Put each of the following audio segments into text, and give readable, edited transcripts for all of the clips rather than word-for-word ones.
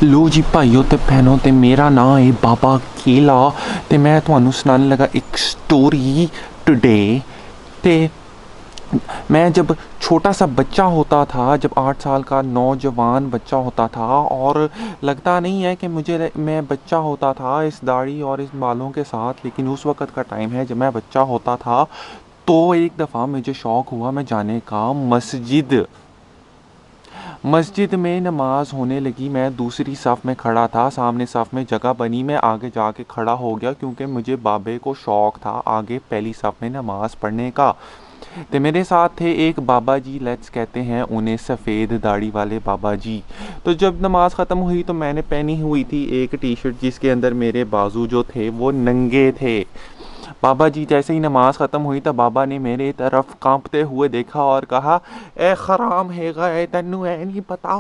लो जी भाइयों ते भैनों ते मेरा नाम है बाबा केला ते मैं तुहानू सुनाने लगा एक स्टोरी टुडे। ते मैं जब छोटा सा बच्चा होता था, जब 8 साल का नौजवान बच्चा होता था, और लगता नहीं है कि मैं बच्चा होता था इस दाढ़ी और इस बालों के साथ, लेकिन उस वक़्त का टाइम है जब मैं बच्चा होता था। तो एक दफ़ा मुझे शौक़ हुआ मैं जाने का मस्जिद में नमाज होने लगी। मैं दूसरी सफ़ में खड़ा था, सामने सफ़ में जगह बनी, मैं आगे जाके खड़ा हो गया क्योंकि मुझे बाबे को शौक़ था आगे पहली सफ़ में नमाज़ पढ़ने का। तो मेरे साथ थे एक बाबा जी, लेट्स कहते हैं उन्हें सफ़ेद दाढ़ी वाले बाबा जी। तो जब नमाज़ ख़त्म हुई तो मैंने पहनी हुई थी एक टी शर्ट जिसके अंदर मेरे बाजू जो थे वो नंगे थे। बाबा जी जैसे ही नमाज ख़त्म हुई तो बाबा ने मेरे तरफ कांपते हुए देखा और कहा, ए खराम है गए तेनू ऐ नहीं पता।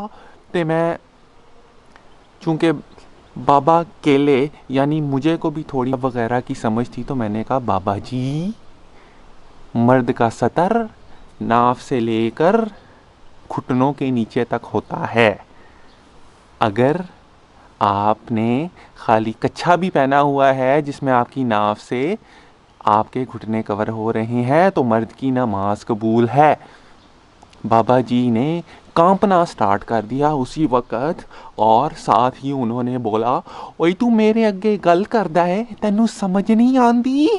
ते मैं चूँकि बाबा केले यानी मुझे को भी थोड़ी वगैरह की समझ थी, तो मैंने कहा बाबा जी, मर्द का सतर नाफ से लेकर घुटनों के नीचे तक होता है। अगर आपने खाली कच्छा भी पहना हुआ है जिसमें आपकी नाफ से आपके घुटने कवर हो रहे हैं तो मर्द की नमाज कबूल है। बाबा जी ने कांपना स्टार्ट कर दिया उसी वक़्त, और साथ ही उन्होंने बोला, ओए तू मेरे अगे गल करदा है, तैनू समझ नहीं आंदी।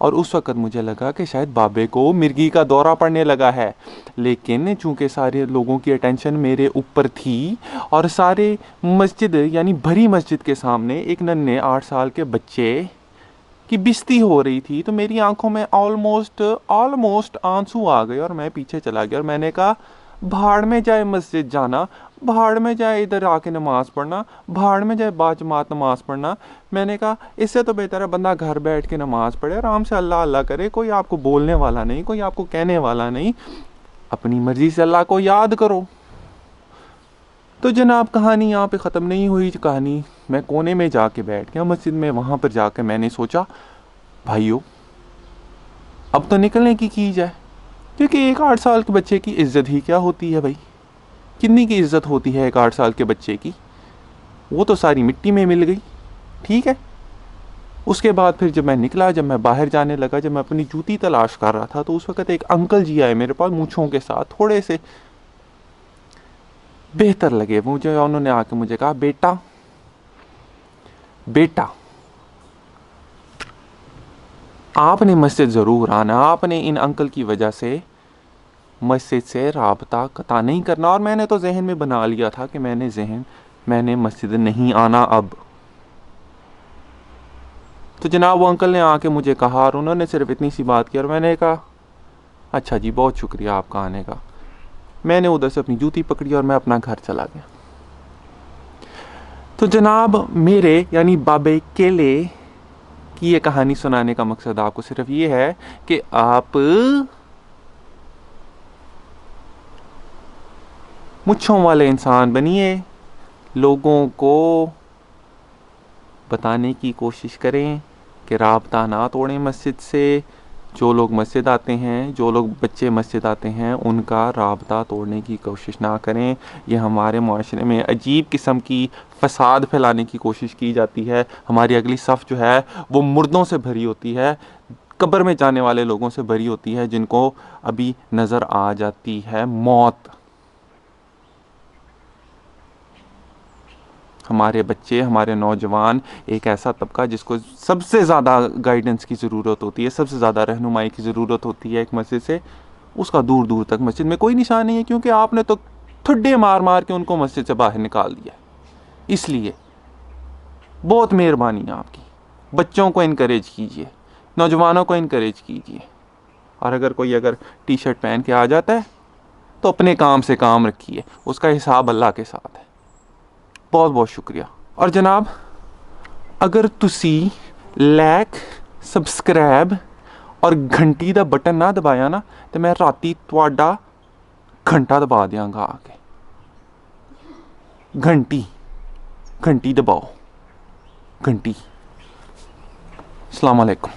और उस वक़्त मुझे लगा कि शायद बाबे को मिर्गी का दौरा पड़ने लगा है, लेकिन चूँकि सारे लोगों की अटेंशन मेरे ऊपर थी और सारे मस्जिद यानी भरी मस्जिद के सामने एक नन्हे 8 साल के बच्चे की बेइज्जती हो रही थी, तो मेरी आंखों में ऑलमोस्ट आंसू आ गए और मैं पीछे चला गया और मैंने कहा, भाड़ में जाए मस्जिद जाना, भाड़ में जाए इधर आके नमाज़ पढ़ना, भाड़ में जाए बाजमात नमाज़ पढ़ना। मैंने कहा इससे तो बेहतर है बंदा घर बैठ के नमाज़ पढ़े, आराम से अल्लाह अल्लाह करे, कोई आपको बोलने वाला नहीं, कोई आपको कहने वाला नहीं, अपनी मर्ज़ी से अल्लाह को याद करो। तो जनाब कहानी यहाँ पे ख़त्म नहीं हुई कहानी। मैं कोने में जाके बैठ गया मस्जिद में। वहाँ पर जाकर मैंने सोचा, भाइयों अब तो निकलने की जाए, क्योंकि एक 8 साल के बच्चे की इज़्ज़त ही क्या होती है भाई, कितनी की इज़्ज़त होती है एक 8 साल के बच्चे की, वो तो सारी मिट्टी में मिल गई। ठीक है, उसके बाद फिर जब मैं निकला, जब मैं बाहर जाने लगा, जब मैं अपनी जूती तलाश कर रहा था, तो उस वक़्त एक अंकल जी आए मेरे पास मूँछों के साथ, थोड़े से बेहतर लगे मुझे। उन्होंने आके मुझे कहा, बेटा आपने मस्जिद ज़रूर आना, आपने इन अंकल की वजह से मस्जिद से राबता कता नहीं करना। और मैंने तो जहन में बना लिया था कि मैंने मस्जिद नहीं आना अब। तो जनाब वो अंकल ने आके मुझे कहा और उन्होंने सिर्फ इतनी सी बात की और मैंने कहा, अच्छा जी बहुत शुक्रिया आपका आने का। मैंने उधर से अपनी जूती पकड़ी और मैं अपना घर चला गया। तो जनाब मेरे यानी बाबे केले की ये कहानी सुनाने का मकसद आपको सिर्फ ये है कि आप मुच्छों वाले इंसान बनिए, लोगों को बताने की कोशिश करें कि राबता ना तोड़ें मस्जिद से। जो लोग मस्जिद आते हैं, जो लोग बच्चे मस्जिद आते हैं, उनका राबता तोड़ने की कोशिश ना करें। ये हमारे मुआशरे में अजीब किस्म की फसाद फैलाने की कोशिश की जाती है। हमारी अगली सफ़ जो है वो मुर्दों से भरी होती है, कब्र में जाने वाले लोगों से भरी होती है, जिनको अभी नज़र आ जाती है मौत। हमारे बच्चे, हमारे नौजवान एक ऐसा तबका जिसको सबसे ज़्यादा गाइडेंस की ज़रूरत होती है, सबसे ज़्यादा रहनुमाई की ज़रूरत होती है एक मस्जिद से, उसका दूर दूर तक मस्जिद में कोई निशान नहीं है, क्योंकि आपने तो ठुड्डे मार मार के उनको मस्जिद से बाहर निकाल दिया। इसलिए बहुत मेहरबानी है आपकी, बच्चों को इनकरेज कीजिए, नौजवानों को इनकरेज कीजिए। और अगर टी शर्ट पहन के आ जाता है तो अपने काम से काम रखिए, उसका हिसाब अल्लाह के साथ है। बहुत बहुत शुक्रिया। और जनाब अगर तुसी लाइक, सबसक्राइब और घंटी दा बटन ना दबाया ना तो मैं राती तुहाडा घंटा दबा देंगा आके। घंटी दबाओ, घंटी। अस्सलाम वालेकुम।